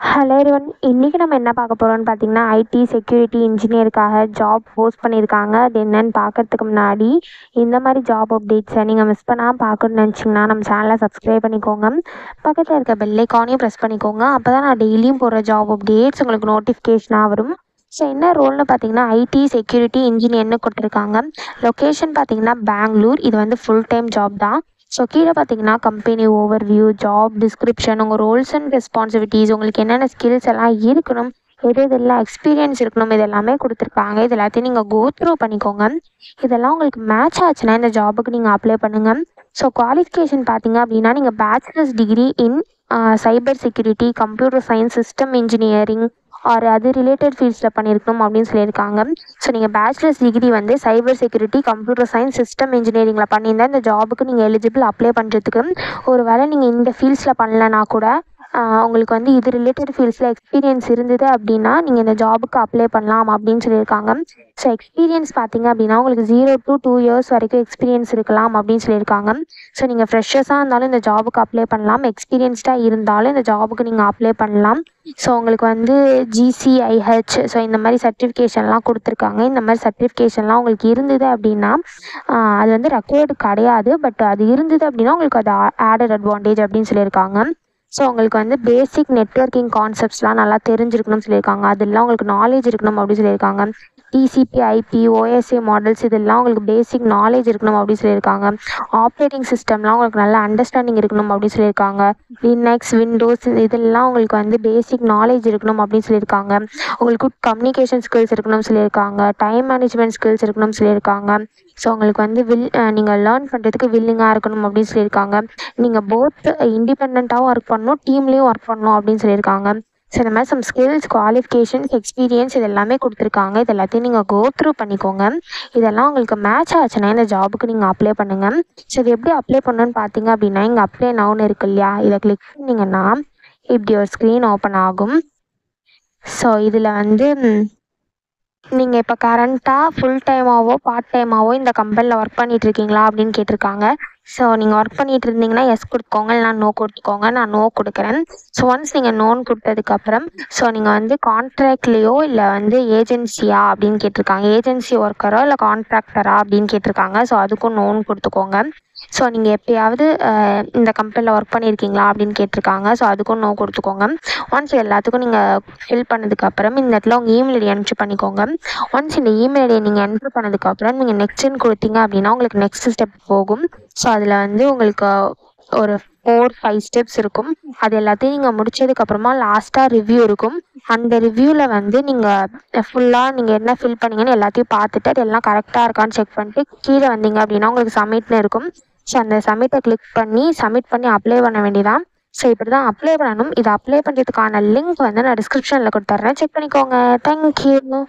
Hello everyone. இன்னைக்கு நம்ம என்ன பார்க்க போறோம்னு பார்த்தீங்கன்னா, ஐடி செக்யூரிட்டி இன்ஜினியருக்காக ஜாப் போஸ்ட் பண்ணியிருக்காங்க. அது என்னன்னு பார்க்கறதுக்கு முன்னாடி, இந்த மாதிரி ஜாப் அப்டேட்ஸை நீங்கள் மிஸ் பண்ணாமல் பார்க்கணும்னு நினச்சிங்கன்னா, நம்ம சேனலை சப்ஸ்கிரைப் பண்ணிக்கோங்க. பக்கத்தில் இருக்க பெல் ஐக்கானையும் ப்ரெஸ் பண்ணிக்கோங்க. அப்போ தான் நான் டெய்லியும் போடுற ஜாப் அப்டேட்ஸ் உங்களுக்கு நோட்டிஃபிகேஷனாக வரும். ஸோ என்ன ரோல்னு பார்த்தீங்கன்னா, ஐடி செக்யூரிட்டி இன்ஜினியர்னு கொடுத்துருக்காங்க. லொக்கேஷன் பார்த்தீங்கன்னா பெங்களூர். இது வந்து ஃபுல் டைம் ஜாப் தான். ஸோ கீழே பார்த்தீங்கன்னா கம்பெனி ஓவர்வியூ, ஜாப் டிஸ்கிரிப்ஷன், உங்கள் ரோல்ஸ் அண்ட் ரெஸ்பான்சிபிலிட்டிஸ், உங்களுக்கு என்னென்ன ஸ்கில்ஸ் எல்லாம் இருக்கணும், எதெல்லாம் எக்ஸ்பீரியன்ஸ் இருக்கணும், இது எல்லாமே கொடுத்துருக்காங்க. இது எல்லாத்தையும் நீங்கள் கோ த்ரூ பண்ணிக்கோங்க. இதெல்லாம் உங்களுக்கு மேட்ச் ஆச்சுன்னா இந்த ஜாபுக்கு நீங்கள் அப்ளை பண்ணுங்கள். ஸோ குவாலிஃபிகேஷன் பார்த்தீங்க அப்படின்னா, நீங்கள் bachelors degree in cyber security, computer science, system engineering or அது ரிலேட்டட் ஃபீல்ட்ஸில் பண்ணியிருக்கணும் அப்படின்னு சொல்லியிருக்காங்க. ஸோ நீங்கள் பேச்சுலர்ஸ் டிகிரி வந்து cyber security, computer science, system இன்ஜினியரிங்கில் பண்ணியிருந்தால் இந்த ஜாபுக்கு நீங்கள் எலிஜிபிள் அப்ளை பண்ணுறதுக்கு. ஒரு வேளை நீங்கள் இந்த ஃபீல்ட்ஸில் பண்ணலனா கூட உங்களுக்கு வந்து இது ரிலேட்டட் ஃபீல்ட்ஸில் எக்ஸ்பீரியன்ஸ் இருந்தது அப்படின்னா நீங்கள் இந்த ஜாபுக்கு அப்ளை பண்ணலாம் அப்படின்னு சொல்லியிருக்காங்க. ஸோ எக்ஸ்பீரியன்ஸ் பார்த்தீங்க அப்படின்னா உங்களுக்கு 0 to 2 years வரைக்கும் எக்ஸ்பீரியன்ஸ் இருக்கலாம் அப்படின்னு சொல்லியிருக்காங்க. ஸோ நீங்கள் ஃப்ரெஷர்ஸாக இருந்தாலும் இந்த ஜாபுக்கு அப்ளை பண்ணலாம், எக்ஸ்பீரியன்ஸ்டாக இருந்தாலும் இந்த ஜாபுக்கு நீங்கள் அப்ளை பண்ணலாம். ஸோ உங்களுக்கு வந்து GCIH ஸோ இந்த மாதிரி சர்டிஃபிகேஷன்லாம் கொடுத்துருக்காங்க. இந்த மாதிரி சர்டிஃபிகேஷன்லாம் உங்களுக்கு இருந்தது அப்படின்னா அது வந்து ரெக்வயர்டு கிடையாது, பட் அது இருந்தது அப்படின்னா உங்களுக்கு அது ஆடட் அட்வான்டேஜ் அப்படின்னு சொல்லியிருக்காங்க. ஸோ உங்களுக்கு வந்து பேசிக் நெட்வொர்க்கிங் கான்செப்ட்ஸ்லாம் நல்லா தெரிஞ்சிருக்கணும்னு சொல்லியிருக்காங்க. அதெல்லாம் உங்களுக்கு நாலேஜ் இருக்கணும் அப்படின்னு சொல்லியிருக்காங்க. TCP, IP, OSI மாடல்ஸ் இதெல்லாம் உங்களுக்கு பேசிக் நாலேஜ் இருக்கணும் அப்படின்னு சொல்லியிருக்காங்க. ஆப்ரேட்டிங் சிஸ்டம்லாம் உங்களுக்கு நல்ல அண்டர்ஸ்டாண்டிங் இருக்கணும் அப்படின்னு சொல்லியிருக்காங்க. லினக்ஸ், விண்டோஸ் இதெல்லாம் உங்களுக்கு வந்து பேசிக் நாலேஜ் இருக்கணும் அப்படின்னு சொல்லியிருக்காங்க. உங்களுக்கு குட் கம்யூனிகேஷன் ஸ்கில்ஸ் இருக்கணும்னு சொல்லியிருக்காங்க. டைம் மேனேஜ்மெண்ட் ஸ்கில்ஸ் இருக்கணும்னு சொல்லியிருக்காங்க. ஸோ உங்களுக்கு வந்து நீங்கள் லேர்ன் பண்ணுறதுக்கு வில்லிங்காக இருக்கணும் அப்படின்னு சொல்லியிருக்காங்க. நீங்கள் போத் இண்டிபெண்ட்டாகவும் ஒர்க் பண்ணணும், டீம்லேயும் ஒர்க் பண்ணணும் அப்படின்னு சொல்லியிருக்காங்க. ஸோ இந்த மாதிரி சம் ஸ்கில்ஸ், குவாலிஃபிகேஷன்ஸ், எக்ஸ்பீரியன்ஸ் இது எல்லாமே கொடுத்துருக்காங்க. இது எல்லாத்தையும் நீங்கள் கோ த்ரூ பண்ணிக்கோங்க. இதெல்லாம் உங்களுக்கு மேட்ச் ஆச்சுன்னா இந்த ஜாபுக்கு நீங்கள் அப்ளை பண்ணுங்கள். ஸோ இது எப்படி அப்ளை பண்ணணும்னு பார்த்தீங்க அப்படின்னா, இங்கே அப்ளை நவுன்னு இருக்கு இல்லையா, இதை கிளிக் பண்ணிங்கன்னா இப்படி ஒரு ஸ்க்ரீன் ஓப்பன் ஆகும். ஸோ இதில் வந்து நீங்கள் இப்போ கரண்ட்டாக ஃபுல் டைமாகவோ பார்ட் டைமாகவோ இந்த கம்பெனியில் ஒர்க் பண்ணிகிட்டு இருக்கீங்களா அப்படின்னு கேட்டிருக்காங்க. ஸோ நீங்கள் ஒர்க் பண்ணிகிட்டு இருந்தீங்கன்னா எஸ் கொடுத்துக்கோங்க, இல்லைனா நோ கொடுத்துக்கோங்க. நான் நோ கொடுக்குறேன். ஸோ ஒன்ஸ் நீங்கள் நோன்னு கொடுத்ததுக்கப்புறம் ஸோ நீங்கள் வந்து கான்ட்ராக்ட்லேயோ இல்லை வந்து ஏஜென்சியா அப்படின்னு கேட்டிருக்காங்க. ஏஜென்சி ஒர்க்கரோ இல்லை கான்ட்ராக்டரா அப்படின்னு கேட்டிருக்காங்க. ஸோ அதுக்கும் நோன்னு கொடுத்துக்கோங்க. ஸோ நீங்கள் எப்பயாவது இந்த கம்பெனியில் ஒர்க் பண்ணியிருக்கீங்களா அப்படின்னு கேட்டிருக்காங்க. ஸோ அதுக்கும் நோ கொடுத்துக்கோங்க. ஒன்ஸ் எல்லாத்துக்கும் நீங்கள் ஃபில் பண்ணதுக்கப்புறம் இந்த இடத்துல உங்கள் இமெயில் ஐடி என்ட்ரு பண்ணிக்கோங்க. ஒன்ஸ் இந்த இமெயில் ஐடியை நீங்கள் என்ட்ரு பண்ணதுக்கப்புறம் நீங்கள் நெக்ஸ்ட்டுன்னு கொடுத்தீங்க அப்படின்னா உங்களுக்கு நெக்ஸ்ட் ஸ்டெப் போகும். ஸோ அதில் வந்து உங்களுக்கு ஒரு 4-5 ஸ்டெப்ஸ் இருக்கும். அது எல்லாத்தையும் நீங்கள் முடிச்சதுக்கப்புறமா லாஸ்ட்டாக ரிவ்யூ இருக்கும். அந்த ரிவ்யூவில் வந்து நீங்கள் ஃபுல்லாக நீங்கள் என்ன ஃபில் பண்ணீங்கன்னு எல்லாத்தையும் பார்த்துட்டு அது எல்லாம் கரெக்டாக இருக்கான்னு செக் பண்ணிட்டு கீழே வந்தீங்க அப்படின்னா உங்களுக்கு சப்மிட்னு இருக்கும். ஸோ அந்த சப்மிட்டை கிளிக் பண்ணி சப்மிட் பண்ணி அப்ளை பண்ண வேண்டியதான். ஸோ இப்படி தான் அப்ளை பண்ணணும். இதை அப்ளை பண்ணுறதுக்கான லிங்க் வந்து நான் டிஸ்கிரிப்ஷனில் கொடுத்துட்றேன், செக் பண்ணிக்கோங்க. தேங்க்யூ.